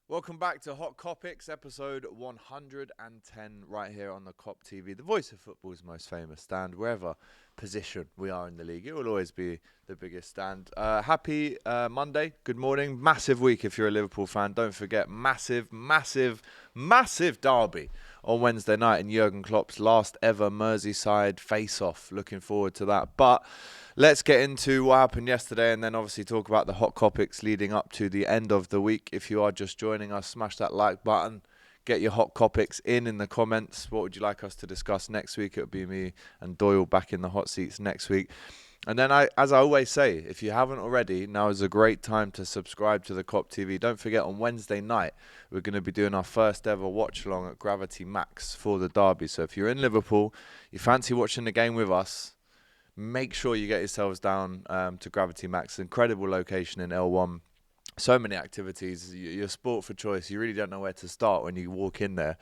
Welcome back to Hot Kopics, episode 110, right here on the Kop TV, the voice of football's most famous stand. Wherever position we are in the league, it will always be the biggest stand. Happy Monday, good morning, massive week if you're a Liverpool fan. Don't forget, massive derby on Wednesday night in Jurgen Klopp's last ever Merseyside face-off. Looking forward to that. But let's get into what happened yesterday and then obviously talk about the Hot Kopics leading up to the end of the week. If you are just joining us, smash that like button. Get your Hot Kopics in the comments. What would you like us to discuss next week? It'll be me and Doyle back in the hot seats next week. And then, as I always say, if you haven't already, now is a great time to subscribe to the Kop TV. Don't forget, on Wednesday night, we're going to be doing our first ever watch-along at Gravity Max for the derby. So if you're in Liverpool, you fancy watching the game with us, make sure you get yourselves down to Gravity Max. Incredible location in L1. So many activities. You're sport for choice. You really don't know where to start when you walk in there.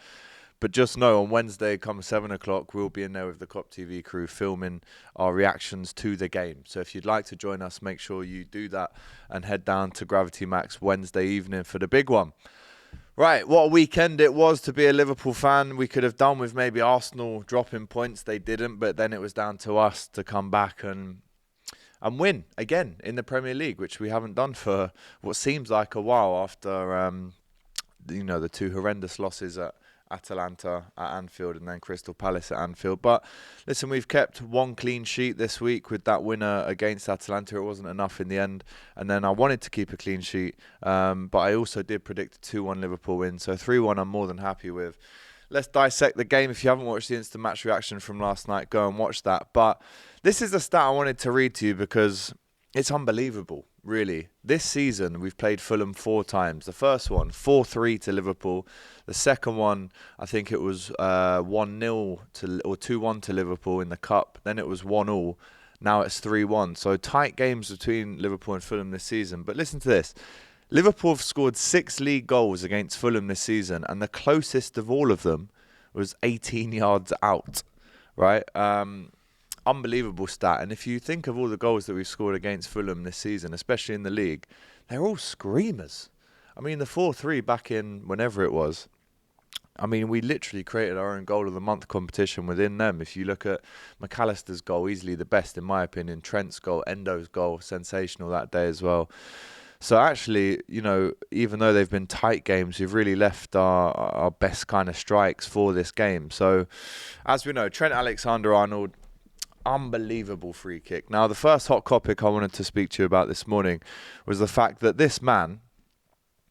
But just know, on Wednesday, come 7 o'clock, we'll be in there with the Kop TV crew filming our reactions to the game. So if you'd like to join us, make sure you do that and head down to Gravity Max Wednesday evening for the big one. Right, what a weekend it was to be a Liverpool fan. We could have done with maybe Arsenal dropping points. They didn't, but then it was down to us to come back and win again in the Premier League, which we haven't done for what seems like a while after, the two horrendous losses at Atalanta at Anfield and then Crystal Palace at Anfield. But listen, we've kept one clean sheet this week with that winner against Atalanta. It wasn't enough in the end, and then I wanted to keep a clean sheet, but I also did predict a 2-1 Liverpool win, so 3-1 I'm more than happy with. Let's dissect the game. If you haven't watched the instant match reaction from last night, go and watch that. But this is the stat I wanted to read to you because it's unbelievable, really. This season, we've played Fulham 4 times. The first one, 4-3 to Liverpool. The second one, I think it was 1-0 or 2-1 to Liverpool in the Cup. Then it was 1-1. Now it's 3-1. So tight games between Liverpool and Fulham this season. But listen to this. Liverpool have scored 6 league goals against Fulham this season, and the closest of all of them was 18 yards out, right? Unbelievable stat. And if you think of all the goals that we've scored against Fulham this season, especially in the league, they're all screamers. I mean, the 4-3 back in whenever it was, I mean, we literally created our own goal of the month competition within them. If you look at McAllister's goal, easily the best in my opinion, Trent's goal, Endo's goal, sensational that day as well. So actually, even though they've been tight games, we've really left our best kind of strikes for this game. So, as we know, Trent Alexander-Arnold, unbelievable free kick. Now, the first hot topic I wanted to speak to you about this morning was the fact that this man,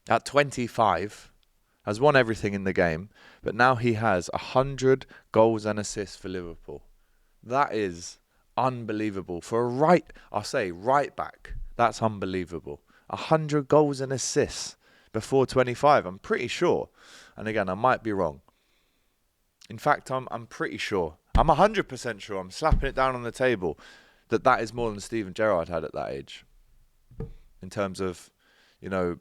at 25, has won everything in the game, but now he has 100 goals and assists for Liverpool. That is unbelievable. For a right back, that's unbelievable. 100 goals and assists before 25, I'm pretty sure. And again, I might be wrong. In fact, I'm pretty sure. I'm 100% sure. I'm slapping it down on the table that is more than Steven Gerrard had at that age. In terms of,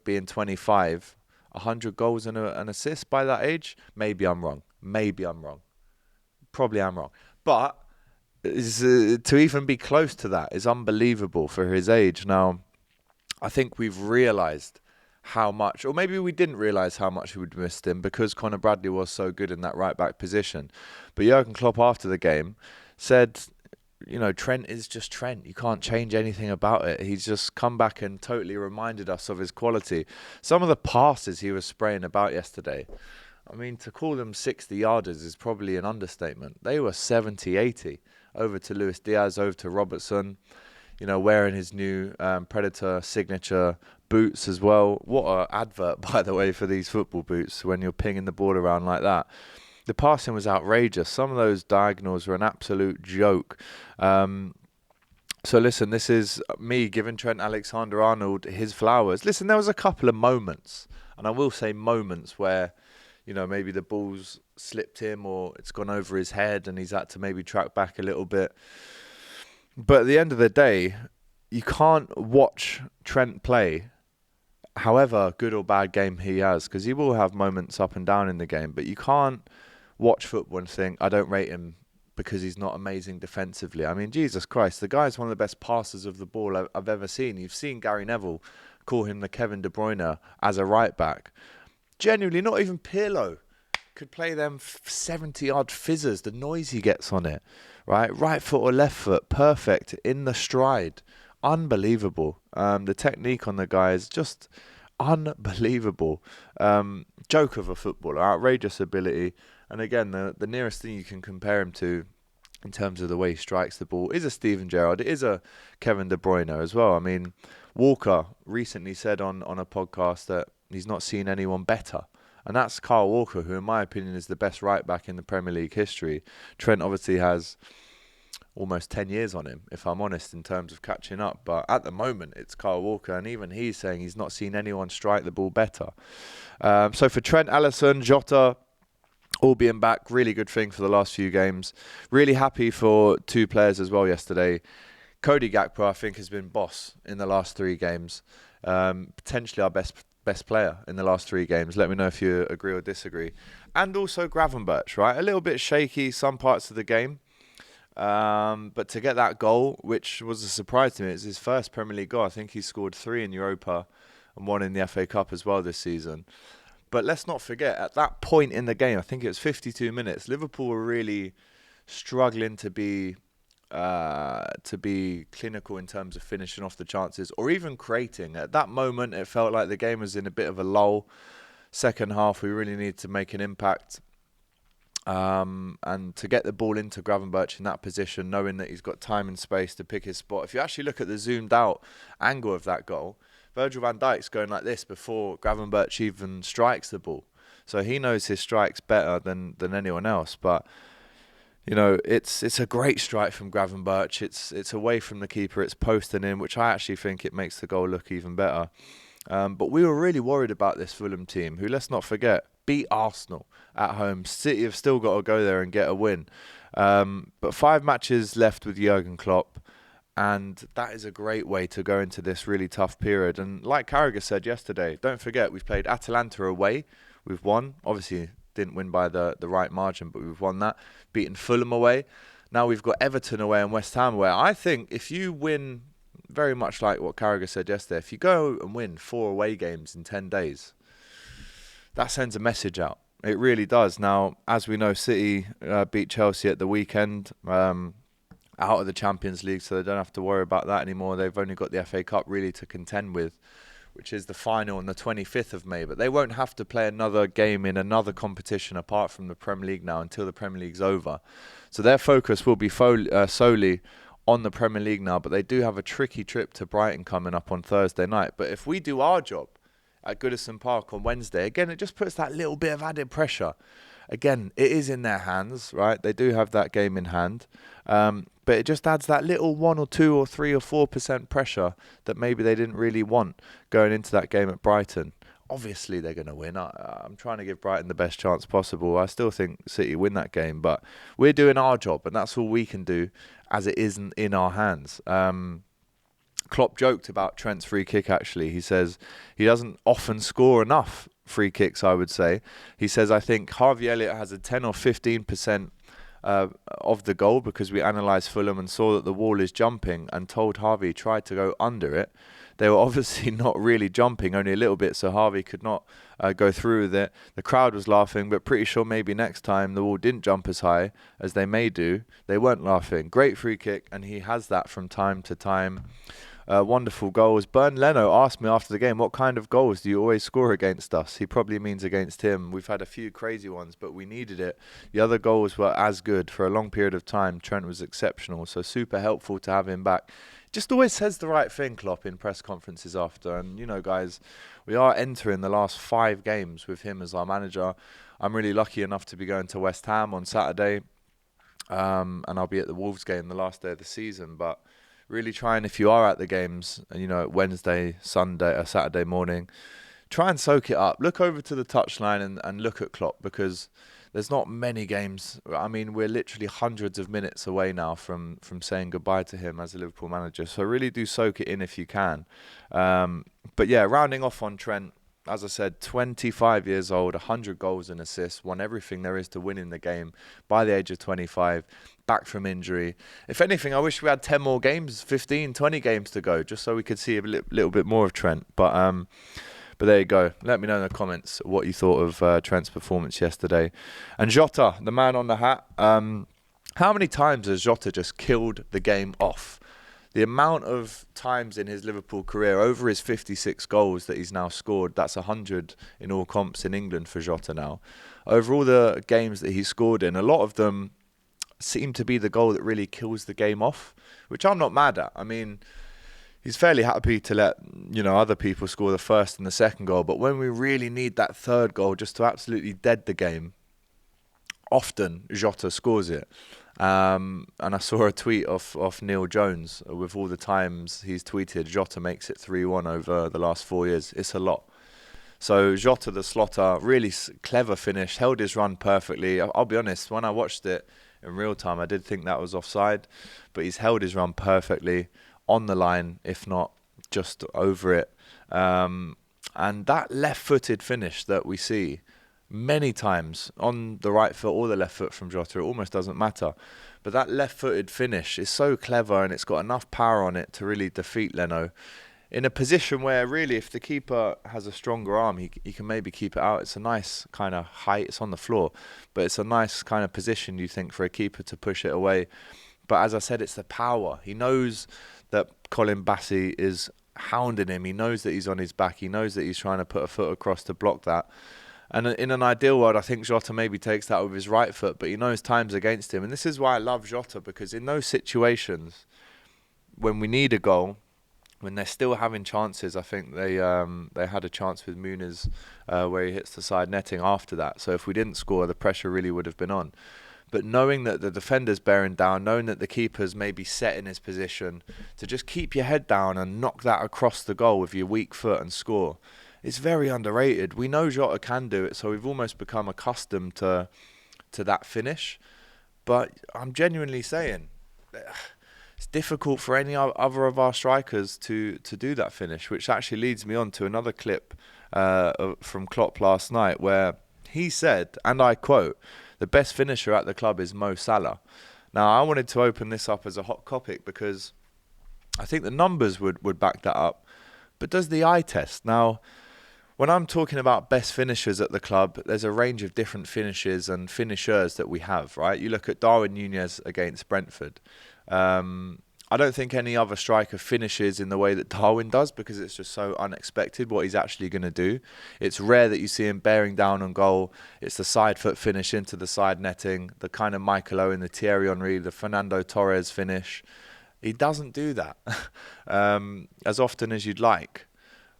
being 25, 100 goals and an assist by that age. Maybe I'm wrong. Probably I'm wrong. But to even be close to that is unbelievable for his age. Now, I think we've realised how much, or maybe we didn't realise how much we would missed him because Conor Bradley was so good in that right-back position. But Jurgen Klopp after the game said, Trent is just Trent. You can't change anything about it. He's just come back and totally reminded us of his quality. Some of the passes he was spraying about yesterday, I mean, to call them 60-yarders is probably an understatement. They were 70, 80. Over to Luis Diaz, over to Robertson. Wearing his new Predator signature boots as well. What an advert, by the way, for these football boots when you're pinging the ball around like that. The passing was outrageous. Some of those diagonals were an absolute joke. So listen, this is me giving Trent Alexander-Arnold his flowers. Listen, there was a couple of moments, and I will say moments where, maybe the ball's slipped him or it's gone over his head and he's had to maybe track back a little bit. But at the end of the day, you can't watch Trent play, however good or bad game he has, because he will have moments up and down in the game, but you can't watch football and think, I don't rate him because he's not amazing defensively. I mean, Jesus Christ, the guy's one of the best passers of the ball I've ever seen. You've seen Gary Neville call him the Kevin De Bruyne as a right back. Genuinely, not even Pirlo could play them 70-yard fizzers, the noise he gets on it, right foot or left foot, perfect in the stride, unbelievable. The technique on the guy is just unbelievable. Joke of a footballer, outrageous ability, and again, the nearest thing you can compare him to in terms of the way he strikes the ball is a Steven Gerrard. It is a Kevin De Bruyne as well. I mean, Walker recently said on a podcast that he's not seen anyone better. And that's Kyle Walker, who in my opinion is the best right back in the Premier League history. Trent obviously has almost 10 years on him, if I'm honest, in terms of catching up. But at the moment, it's Kyle Walker, and even he's saying he's not seen anyone strike the ball better. So for Trent, Alisson, Jota, all being back, really good thing for the last few games. Really happy for two players as well yesterday. Cody Gakpo, I think, has been boss in the last 3 games. Potentially our best player in the last 3 games. Let me know if you agree or disagree. And also Gravenberch, right? A little bit shaky some parts of the game. But to get that goal, which was a surprise to me, it's his first Premier League goal. I think he scored 3 in Europa and 1 in the FA Cup as well this season. But let's not forget, at that point in the game, I think it was 52 minutes, Liverpool were really struggling to be clinical in terms of finishing off the chances or even creating. At that moment, it felt like the game was in a bit of a lull. Second half, we really needed to make an impact. And to get the ball into Gravenberch in that position, knowing that he's got time and space to pick his spot. If you actually look at the zoomed out angle of that goal, Virgil van Dijk's going like this before Gravenberch even strikes the ball. So he knows his strikes better than anyone else. But you know, it's a great strike from Gravenberch. It's away from the keeper. It's posting in, which I actually think it makes the goal look even better. But we were really worried about this Fulham team, who, let's not forget, beat Arsenal at home. City have still got to go there and get a win. But 5 matches left with Jurgen Klopp, and that is a great way to go into this really tough period. And like Carragher said yesterday, don't forget, we've played Atalanta away. We've won. Obviously, didn't win by the right margin, but we've won that. Beaten Fulham away. Now we've got Everton away and West Ham away. I think if you win, very much like what Carragher said yesterday, if you go and win 4 away games in 10 days, that sends a message out. It really does. Now, as we know, City beat Chelsea at the weekend, out of the Champions League, so they don't have to worry about that anymore. They've only got the FA Cup really to contend with, which is the final on the 25th of May. But they won't have to play another game in another competition apart from the Premier League now until the Premier League's over. So their focus will be solely on the Premier League now. But they do have a tricky trip to Brighton coming up on Thursday night. But if we do our job at Goodison Park on Wednesday, again, it just puts that little bit of added pressure. Again, it is in their hands, right? They do have that game in hand. But it just adds that little 1 or 2 or 3 or 4% pressure that maybe they didn't really want going into that game at Brighton. Obviously, they're going to win. I'm trying to give Brighton the best chance possible. I still think City win that game, but we're doing our job, and that's all we can do as it isn't in our hands. Klopp joked about Trent's free kick, actually. He says he doesn't often score enough free kicks, I would say. He says, I think Harvey Elliott has a 10 or 15% of the goal because we analysed Fulham and saw that the wall is jumping and told Harvey tried to go under it. They were obviously not really jumping, only a little bit, so Harvey could not go through with it. The crowd was laughing, but pretty sure maybe next time the wall didn't jump as high as they may do. They weren't laughing. Great free kick, and he has that from time to time. Wonderful goals. Bern Leno asked me after the game, what kind of goals do you always score against us? He probably means against him. We've had a few crazy ones, but we needed it. The other goals were as good for a long period of time. Trent was exceptional, so super helpful to have him back. Just always says the right thing, Klopp, in press conferences after. And, you know, guys, we are entering the last 5 games with him as our manager. I'm really lucky enough to be going to West Ham on Saturday, and I'll be at the Wolves game the last day of the season, but really trying, if you are at the games, you know, Wednesday, Sunday, or Saturday morning, try and soak it up. Look over to the touchline and look at Klopp, because there's not many games. I mean, we're literally hundreds of minutes away now from saying goodbye to him as a Liverpool manager. So really do soak it in if you can. But yeah, rounding off on Trent, as I said, 25 years old, 100 goals and assists, won everything there is to win in the game by the age of 25, back from injury. If anything, I wish we had 10 more games, 15, 20 games to go, just so we could see a little bit more of Trent. But But there you go. Let me know in the comments what you thought of Trent's performance yesterday. And Jota, the man on the hat. How many times has Jota just killed the game off? The amount of times in his Liverpool career, over his 56 goals that he's now scored, that's 100 in all comps in England for Jota now. Over all the games that he's scored in, a lot of them seem to be the goal that really kills the game off, which I'm not mad at. I mean, he's fairly happy to let, other people score the first and the second goal, but when we really need that third goal just to absolutely dead the game, often Jota scores it. And I saw a tweet off Neil Jones with all the times he's tweeted Jota makes it 3-1 over the last 4 years. It's a lot. So Jota, the slotter, really clever finish, held his run perfectly. I'll be honest, when I watched it in real time, I did think that was offside, but he's held his run perfectly on the line, if not just over it. And that left-footed finish that we see many times on the right foot or the left foot from Jota, it almost doesn't matter. But that left-footed finish is so clever, and it's got enough power on it to really defeat Leno in a position where really if the keeper has a stronger arm, he can maybe keep it out. It's a nice kind of height. It's on the floor, but it's a nice kind of position, you think, for a keeper to push it away. But as I said, it's the power. He knows that Colin Bassey is hounding him. He knows that he's on his back. He knows that he's trying to put a foot across to block that. And in an ideal world, I think Jota maybe takes that with his right foot, but he knows time's against him. And this is why I love Jota, because in those situations, when we need a goal, when they're still having chances, I think they had a chance with Muniz where he hits the side netting after that. So if we didn't score, the pressure really would have been on. But knowing that the defender's bearing down, knowing that the keeper's maybe set in his position, to just keep your head down and knock that across the goal with your weak foot and score, it's very underrated. We know Jota can do it, so we've almost become accustomed to that finish. But I'm genuinely saying, it's difficult for any other of our strikers to do that finish, which actually leads me on to another clip from Klopp last night, where he said, and I quote, "The best finisher at the club is Mo Salah." Now, I wanted to open this up as a hot topic because I think the numbers would back that up. But does the eye test? Now, when I'm talking about best finishers at the club, there's a range of different finishes and finishers that we have, right? You look at Darwin Núñez against Brentford. I don't think any other striker finishes in the way that Darwin does, because it's just so unexpected what he's actually going to do. It's rare that you see him bearing down on goal. It's the side foot finish into the side netting, the kind of Michael Owen, the Thierry Henry, the Fernando Torres finish. He doesn't do that as often as you'd like.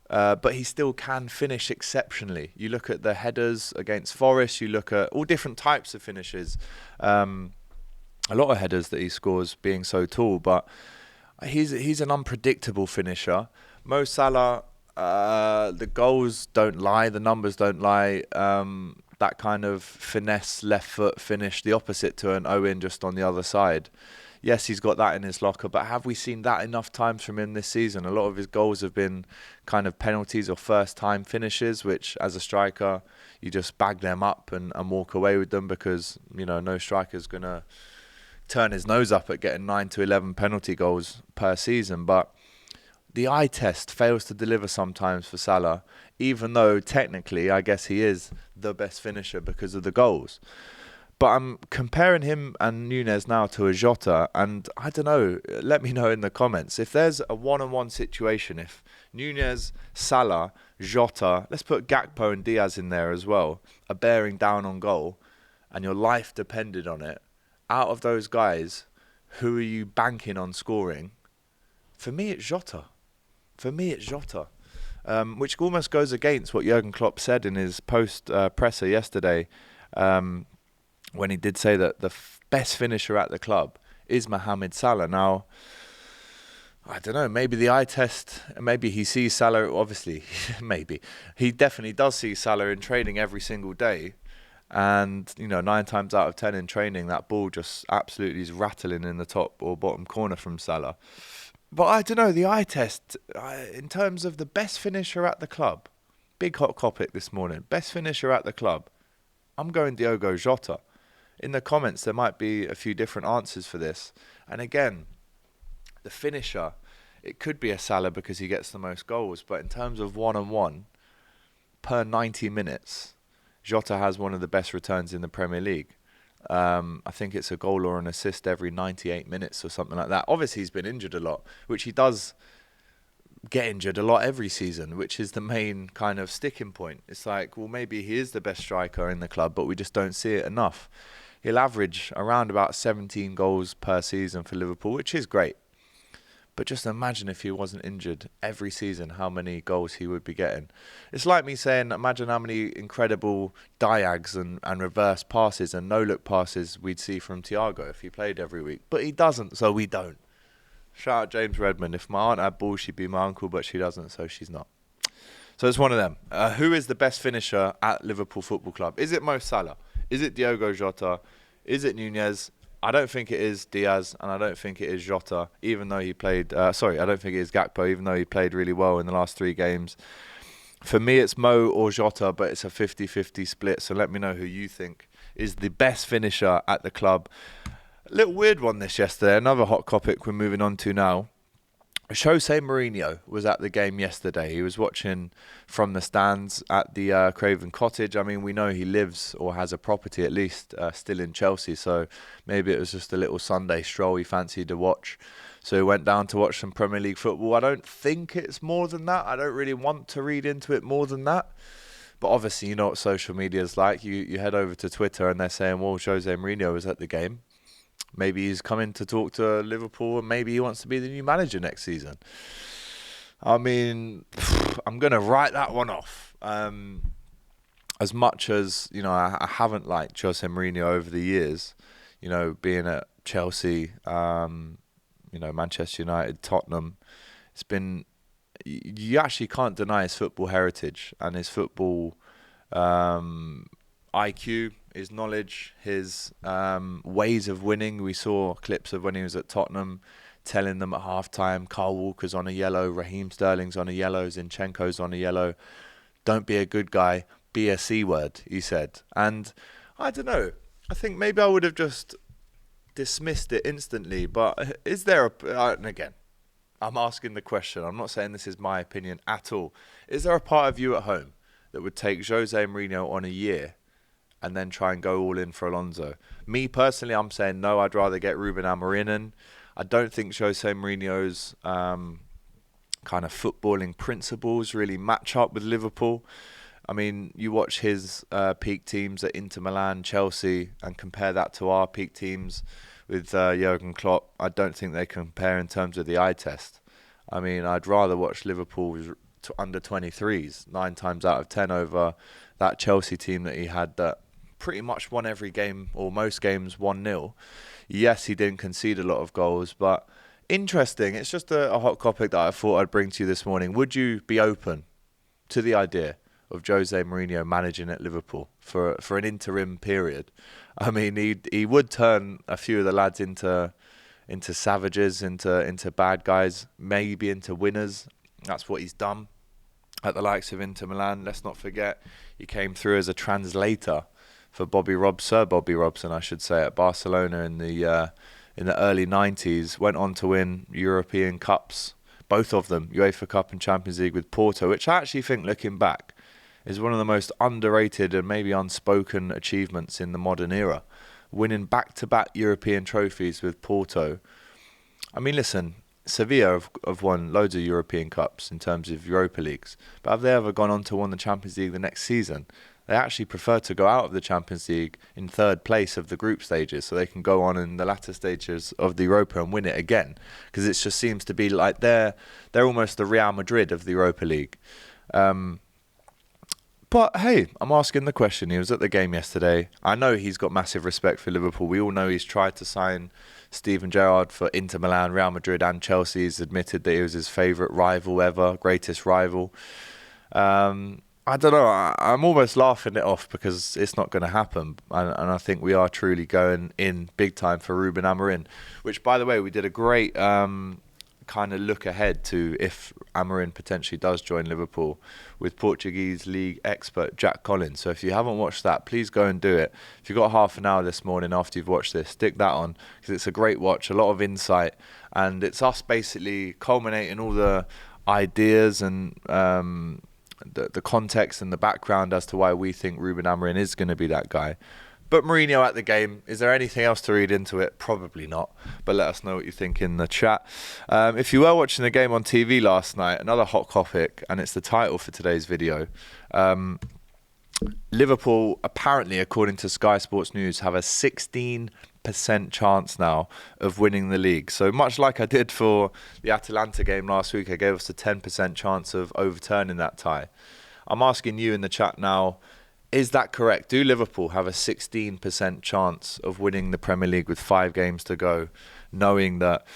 But he still can finish exceptionally. You look at the headers against Forest, you look at all different types of finishes. A lot of headers that he scores being so tall, but he's an unpredictable finisher. Mo Salah, the goals don't lie, the numbers don't lie. That kind of finesse left foot finish, the opposite to an Owen just on the other side. Yes, he's got that in his locker, but have we seen that enough times from him this season? A lot of his goals have been kind of penalties or first-time finishes, which, as a striker, you just bag them up and walk away with them, because, no striker's going to turn his nose up at getting 9 to 11 penalty goals per season. But the eye test fails to deliver sometimes for Salah, even though technically I guess he is the best finisher because of the goals. But I'm comparing him and Núñez now to a Jota, and I don't know, let me know in the comments. If there's a one-on-one situation, if Núñez, Salah, Jota, let's put Gakpo and Diaz in there as well, are bearing down on goal, and your life depended on it, out of those guys, who are you banking on scoring? For me, it's Jota. Which almost goes against what Jurgen Klopp said in his post-presser yesterday, when he did say that the best finisher at the club is Mohamed Salah. Now, I don't know, maybe the eye test, maybe he sees Salah, obviously, maybe. He definitely does see Salah in training every single day. And, 9 times out of 10 in training, that ball just absolutely is rattling in the top or bottom corner from Salah. But I don't know, the eye test, in terms of the best finisher at the club, big hot topic this morning, best finisher at the club, I'm going Diogo Jota. In the comments, there might be a few different answers for this. And again, the finisher, it could be a Salah because he gets the most goals. But in terms of one-on-one, per 90 minutes, Jota has one of the best returns in the Premier League. I think it's a goal or an assist every 98 minutes or something like that. Obviously, he's been injured a lot, which he does get injured a lot every season, which is the main kind of sticking point. It's like, well, maybe he is the best striker in the club, but we just don't see it enough. He'll average around about 17 goals per season for Liverpool, which is great. But just imagine if he wasn't injured every season, how many goals he would be getting. It's like me saying, imagine how many incredible diags and reverse passes and no-look passes we'd see from Thiago if he played every week. But he doesn't, so we don't. Shout out James Redmond. If my aunt had balls, she'd be my uncle, but she doesn't, so she's not. So it's one of them. Who is the best finisher at Liverpool Football Club? Is it Mo Salah? Is it Diogo Jota? Is it Nunez? I don't think it is Diaz, and I don't think it is Jota, even though he played... I don't think it is Gakpo, even though he played really well in the last 3 games. For me, it's Mo or Jota, but it's a 50-50 split, so let me know who you think is the best finisher at the club. A little weird one this yesterday, another hot topic we're moving on to now. Jose Mourinho was at the game yesterday. He was watching from the stands at the Craven Cottage. I mean, we know he lives or has a property at least still in Chelsea, so maybe it was just a little Sunday stroll he fancied to watch. So he went down to watch some Premier League football. I don't think it's more than that. I don't really want to read into it more than that. But obviously, you know what social media is like. You head over to Twitter and they're saying, well, Jose Mourinho was at the game. Maybe he's coming to talk to Liverpool and maybe he wants to be the new manager next season. I mean, I'm going to write that one off. As much as, you know, I haven't liked Jose Mourinho over the years, you know, being at Chelsea, you know, Manchester United, Tottenham, it's been, you actually can't deny his football heritage and his football IQ, his knowledge, his ways of winning. We saw clips of when he was at Tottenham telling them at half-time, Kyle Walker's on a yellow, Raheem Sterling's on a yellow, Zinchenko's on a yellow. Don't be a good guy, be a C-word, he said. And I don't know, I think maybe I would have just dismissed it instantly, but is there and again, I'm asking the question, I'm not saying this is my opinion at all. Is there a part of you at home that would take Jose Mourinho on a year and then try and go all in for Alonso? Me personally, I'm saying no. I'd rather get Ruben Amorim in. I don't think Jose Mourinho's kind of footballing principles really match up with Liverpool. I mean, you watch his peak teams at Inter Milan, Chelsea, and compare that to our peak teams with Jurgen Klopp. I don't think they compare in terms of the eye test. I mean, I'd rather watch Liverpool's under 23s 9 times out of 10 over that Chelsea team that he had that pretty much won every game or most games 1-0. Yes, he didn't concede a lot of goals, but interesting. It's just a hot topic that I thought I'd bring to you this morning. Would you be open to the idea of Jose Mourinho managing at Liverpool for an interim period? I mean, he would turn a few of the lads into savages, into bad guys, maybe into winners. That's what he's done at the likes of Inter Milan. Let's not forget, he came through as a translator for Sir Bobby Robson, I should say, at Barcelona in the early 90s. Went on to win European Cups, both of them, UEFA Cup and Champions League with Porto, which I actually think, looking back, is one of the most underrated and maybe unspoken achievements in the modern era. Winning back-to-back European trophies with Porto. I mean, listen, Sevilla have won loads of European Cups in terms of Europa Leagues, but have they ever gone on to win the Champions League the next season? They actually prefer to go out of the Champions League in third place of the group stages so they can go on in the latter stages of the Europa and win it again, because it just seems to be like they're almost the Real Madrid of the Europa League. But hey, I'm asking the question. He was at the game yesterday. I know he's got massive respect for Liverpool. We all know he's tried to sign Steven Gerrard for Inter Milan, Real Madrid and Chelsea. He's admitted that he was his favourite rival ever, greatest rival. I don't know. I'm almost laughing it off because it's not going to happen. And I think we are truly going in big time for Ruben Amorim, which, by the way, we did a great kind of look ahead to if Amorim potentially does join Liverpool with Portuguese league expert Jack Collins. So if you haven't watched that, please go and do it. If you've got half an hour this morning after you've watched this, stick that on because it's a great watch, a lot of insight, and it's us basically culminating all the ideas and the context and the background as to why we think Ruben Amorim is going to be that guy. But Mourinho at the game, is there anything else to read into it? Probably not. But let us know what you think in the chat. If you were watching the game on TV last night, another hot topic, and it's the title for today's video. Liverpool, apparently, according to Sky Sports News, have a 16% chance now of winning the league. So much like I did for the Atalanta game last week, I gave us a 10% chance of overturning that tie. I'm asking you in the chat now, is that correct? Do Liverpool have a 16% chance of winning the Premier League with 5 games to go, knowing that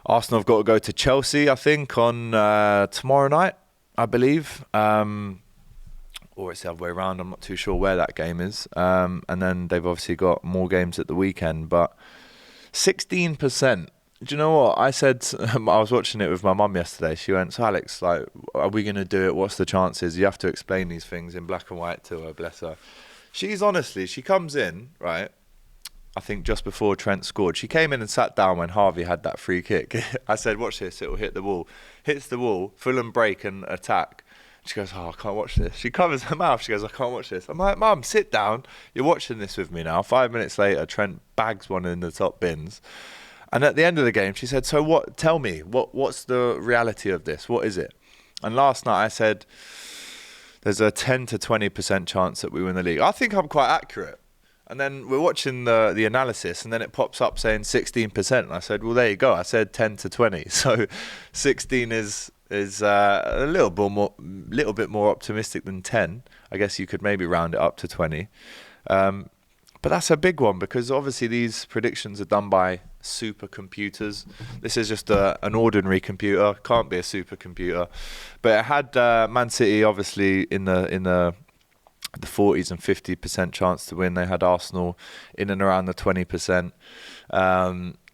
Arsenal have got to go to Chelsea, I think, on tomorrow night, I believe. Or it's the other way around. I'm not too sure where that game is. And then they've obviously got more games at the weekend. But 16%. Do you know what? I said, I was watching it with my mum yesterday. She went, so Alex, like, are we going to do it? What's the chances? You have to explain these things in black and white to her, bless her. She comes in, right? I think just before Trent scored. She came in and sat down when Harvey had that free kick. I said, watch this, it'll hit the wall. Hits the wall, Fulham break and attack. She goes, oh, I can't watch this. She covers her mouth. She goes, I can't watch this. I'm like, Mum, sit down. You're watching this with me now. 5 minutes later, Trent bags one in the top bins. And at the end of the game, she said, so what? Tell me, what's the reality of this? What is it? And last night I said, there's a 10 to 20% chance that we win the league. I think I'm quite accurate. And then we're watching the analysis, and then it pops up saying 16%. And I said, well, there you go. I said 10 to 20. So 16 is a little bit more optimistic than 10. I guess you could maybe round it up to 20. But that's a big one, because obviously these predictions are done by supercomputers. This is just an ordinary computer, can't be a supercomputer. But it had Man City obviously in the 40s and 50% chance to win. They had Arsenal in and around the 20%.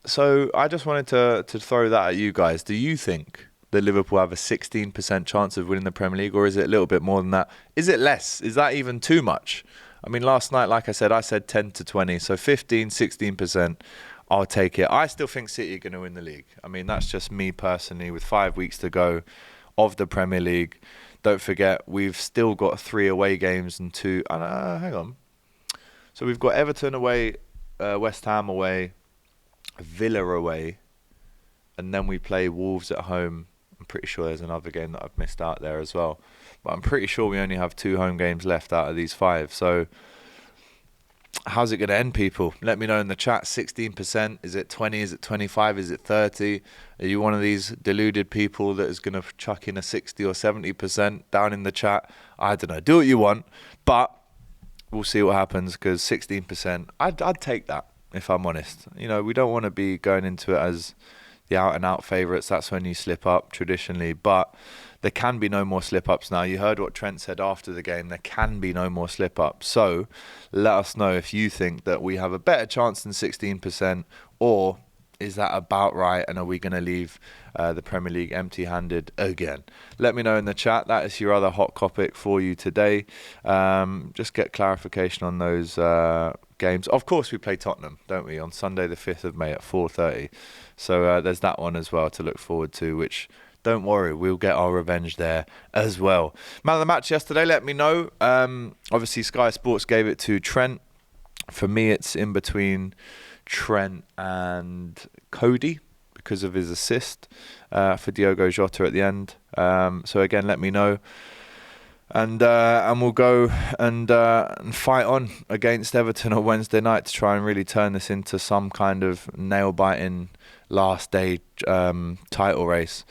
So I just wanted to throw that at you guys. Do you think that Liverpool have a 16% chance of winning the Premier League, or is it a little bit more than that? Is it less? Is that even too much? I mean, last night, like I said 10 to 20. So 15, 16%, I'll take it. I still think City are going to win the league. I mean, that's just me personally, with 5 weeks to go of the Premier League. Don't forget, we've still got 3 away games and 2... hang on. So we've got Everton away, West Ham away, Villa away, and then we play Wolves at home. I'm pretty sure there's another game that I've missed out there as well. But I'm pretty sure we only have 2 home games left out of these 5. So how's it going to end, people? Let me know in the chat. 16%? Is it 20? Is it 25? Is it 30? Are you one of these deluded people that is going to chuck in a 60 or 70% down in the chat? I don't know. Do what you want. But we'll see what happens, because 16%, I'd take that, if I'm honest. You know, we don't want to be going into it as the out-and-out favourites. That's when you slip up traditionally. But there can be no more slip-ups now. You heard what Trent said after the game. There can be no more slip-ups. So let us know if you think that we have a better chance than 16%, or is that about right, and are we going to leave the Premier League empty-handed again? Let me know in the chat. That is your other hot topic for you today. Just get clarification on those games. Of course, we play Tottenham, don't we, on Sunday the 5th of May at 4:30. So there's that one as well to look forward to, which... don't worry, we'll get our revenge there as well. Man of the match yesterday, let me know. Obviously, Sky Sports gave it to Trent. For me, it's in between Trent and Cody because of his assist for Diogo Jota at the end. So again, let me know. And we'll go and fight on against Everton on Wednesday night to try and really turn this into some kind of nail-biting last day title race.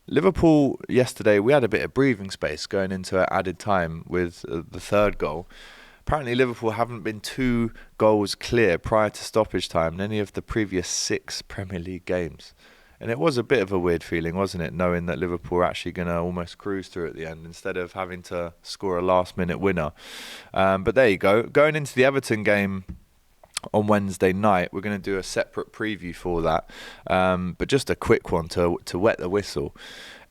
Liverpool yesterday, we had a bit of breathing space going into added time with the third goal. Apparently Liverpool haven't been 2 goals clear prior to stoppage time in any of the previous 6 Premier League games. And it was a bit of a weird feeling, wasn't it, knowing that Liverpool were actually going to almost cruise through at the end instead of having to score a last-minute winner. But there you go. Going into the Everton game on Wednesday night, we're going to do a separate preview for that. But just a quick one to wet the whistle.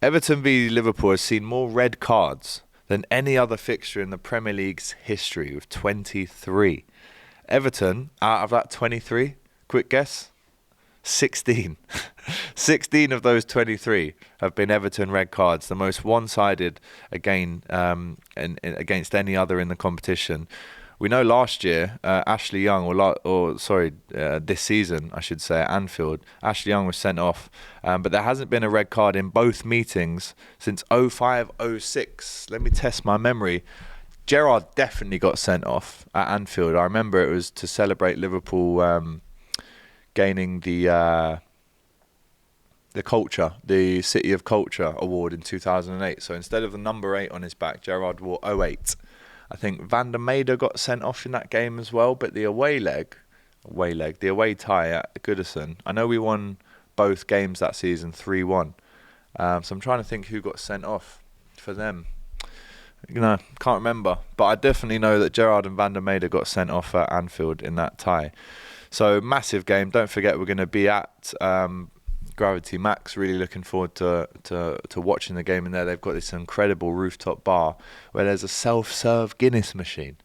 Everton v Liverpool has seen more red cards than any other fixture in the Premier League's history, with 23. Everton, out of that 23, quick guess? 16. 16 of those 23 have been Everton red cards, the most one-sided again against any other in the competition. We know last year, Ashley Young, this season, I should say, at Anfield, Ashley Young was sent off. But there hasn't been a red card in both meetings since 05-06. Let me test my memory. Gerrard definitely got sent off at Anfield. I remember it was to celebrate Liverpool gaining the City of Culture award in 2008. So instead of the number 8 on his back, Gerrard wore 08. I think Van der Meijden got sent off in that game as well, but the away tie at Goodison, I know we won both games that season 3-1. So I'm trying to think who got sent off for them. Can't remember. But I definitely know that Gerrard and Van der Meijden got sent off at Anfield in that tie. So massive game. Don't forget we're going to be at Gravity Max. Really looking forward to watching the game in there. They've got this incredible rooftop bar where there's a self-serve Guinness machine.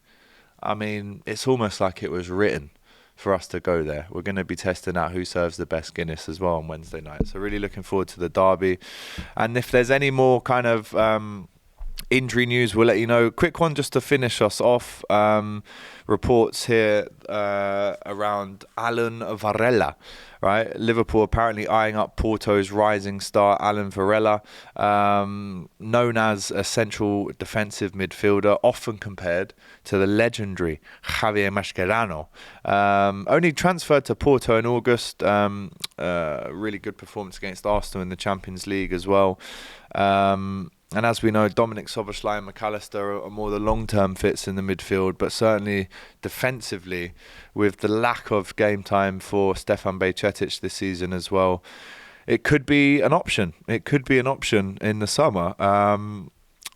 I mean, it's almost like it was written for us to go there. We're going to be testing out who serves the best Guinness as well on Wednesday night. So really looking forward to the derby. And if there's any more kind of injury news, we'll let you know. Quick one just to finish us off. Reports here around Alan Varela. Right, Liverpool apparently eyeing up Porto's rising star Alan Varela, known as a central defensive midfielder, often compared to the legendary Javier Mascherano. Only transferred to Porto in August. Really good performance against Arsenal in the Champions League as well. And as we know, Dominic Szoboszlai and McAllister are more the long-term fits in the midfield, but certainly defensively, with the lack of game time for Stefan Bajcetic this season as well, it could be an option. It could be an option in the summer.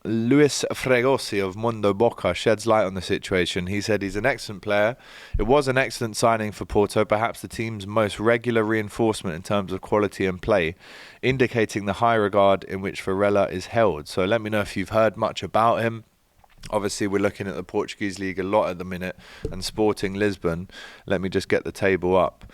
Luis Fregosi of Mundo Boca sheds light on the situation. He said he's an excellent player. It was an excellent signing for Porto, perhaps the team's most regular reinforcement in terms of quality and play, indicating the high regard in which Varela is held. So let me know if you've heard much about him. Obviously, we're looking at the Portuguese league a lot at the minute, and Sporting Lisbon, let me just get the table up,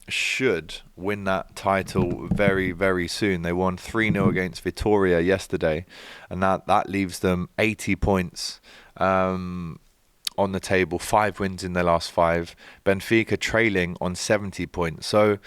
should win that title very, very soon. They won 3-0 against Vitória yesterday, and that leaves them 80 points on the table, 5 wins in their last 5. Benfica trailing on 70 points. So,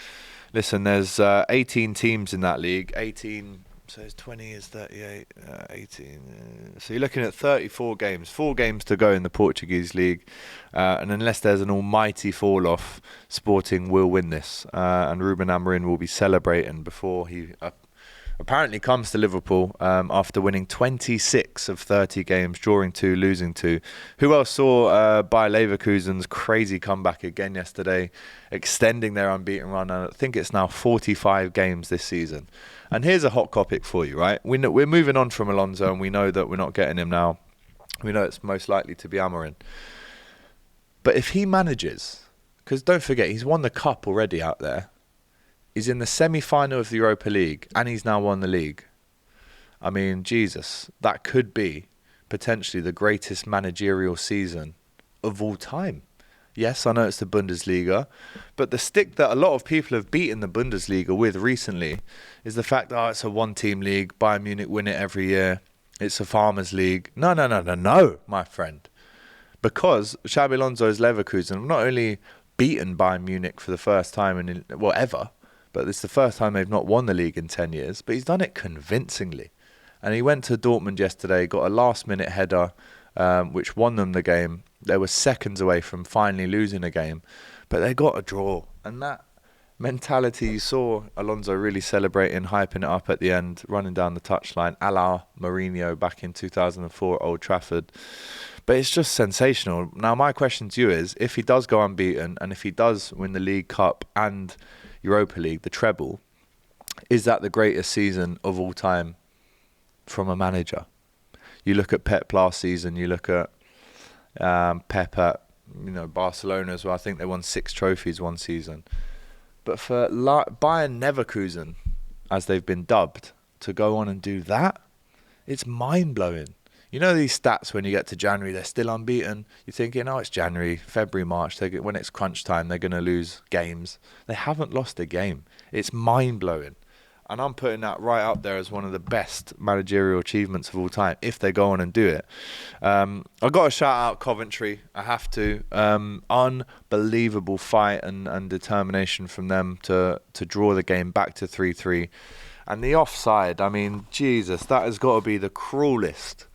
listen, there's 18 teams in that league. 18, so it's 20 is 38, 18. So you're looking at 34 games, 4 games to go in the Portuguese league. And unless there's an almighty fall-off, Sporting will win this. And Ruben Amorim will be celebrating before he apparently comes to Liverpool after winning 26 of 30 games, drawing 2, losing 2. Who else saw Bayer Leverkusen's crazy comeback again yesterday, extending their unbeaten run? And I think it's now 45 games this season. And here's a hot topic for you, right? We're moving on from Alonso, and we know that we're not getting him now. We know it's most likely to be Amorim. But if he manages, because don't forget, he's won the cup already out there. He's in the semi-final of the Europa League, and he's now won the league. I mean, Jesus, that could be potentially the greatest managerial season of all time. Yes, I know it's the Bundesliga, but the stick that a lot of people have beaten the Bundesliga with recently is the fact that it's a one-team league, Bayern Munich win it every year, it's a farmers' league. No, my friend. Because Xabi Alonso's Leverkusen have not only beaten Bayern Munich for the first time ever, but it's the first time they've not won the league in 10 years, but he's done it convincingly. And he went to Dortmund yesterday, got a last-minute header, which won them the game. They were seconds away from finally losing a game, but they got a draw. And that mentality, you saw Alonso really celebrating, hyping it up at the end, running down the touchline, a la Mourinho back in 2004 at Old Trafford. But it's just sensational. Now, my question to you is, if he does go unbeaten, and if he does win the League Cup and Europa League, the treble, is that the greatest season of all time from a manager? You look at Pep last season, you look at Pep at Barcelona as well. I think they won 6 trophies one season. But for Bayern Leverkusen, as they've been dubbed, to go on and do that, it's mind-blowing. You know these stats when you get to January, they're still unbeaten. You're thinking, oh, it's January, February, March. When it's crunch time, they're going to lose games. They haven't lost a game. It's mind-blowing. And I'm putting that right up there as one of the best managerial achievements of all time, if they go on and do it. I've got to shout out Coventry. I have to. Unbelievable fight and determination from them to draw the game back to 3-3. And the offside, I mean, Jesus, that has got to be the cruelest,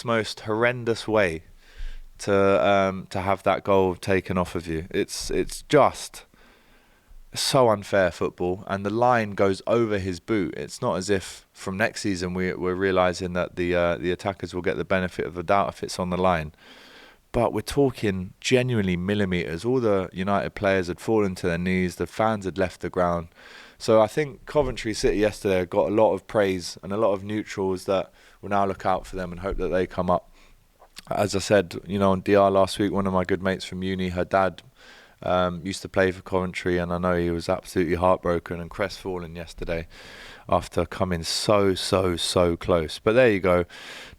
most horrendous way to have that goal taken off of you. It's just so unfair football, and the line goes over his boot. It's not as if from next season we're realising that the attackers will get the benefit of the doubt if it's on the line. But we're talking genuinely millimetres. All the United players had fallen to their knees. The fans had left the ground. So I think Coventry City yesterday got a lot of praise and a lot of neutrals that will now look out for them and hope that they come up. As I said, on DR last week, one of my good mates from uni, her dad used to play for Coventry, and I know he was absolutely heartbroken and crestfallen yesterday after coming so close. But there you go,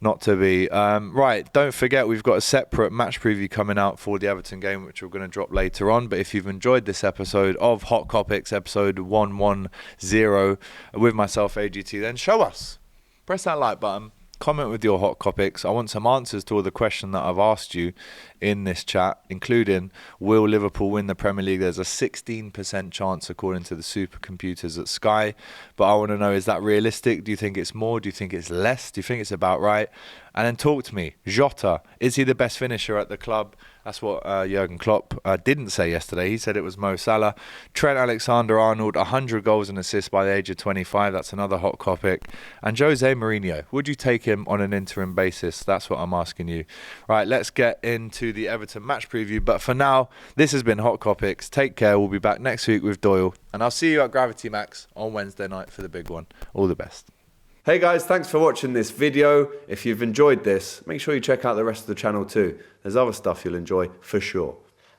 not to be. Right, don't forget we've got a separate match preview coming out for the Everton game, which we're going to drop later on. But if you've enjoyed this episode of Hot Kopics, episode 110 with myself, AGT, then show us. Press that like button. Comment with your hot Kopics. I want some answers to all the questions that I've asked you in this chat, including will Liverpool win the Premier League? There's a 16% chance according to the supercomputers at Sky. But I want to know, is that realistic? Do you think it's more? Do you think it's less? Do you think it's about right? And then talk to me. Jota, is he the best finisher at the club? That's what Jurgen Klopp didn't say yesterday. He said it was Mo Salah. Trent Alexander-Arnold, 100 goals and assists by the age of 25. That's another hot Kopic. And Jose Mourinho, would you take him on an interim basis? That's what I'm asking you. Right, let's get into the Everton match preview. But for now, this has been Hot Kopics. Take care. We'll be back next week with Doyle. And I'll see you at Gravity Max on Wednesday night for the big one. All the best. Hey guys, thanks for watching this video. If you've enjoyed this, make sure you check out the rest of the channel too. There's other stuff you'll enjoy for sure.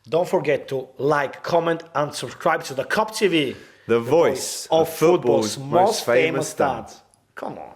Don't forget to like, comment and subscribe to the Kop TV. The voice of football's most famous dads. Come on.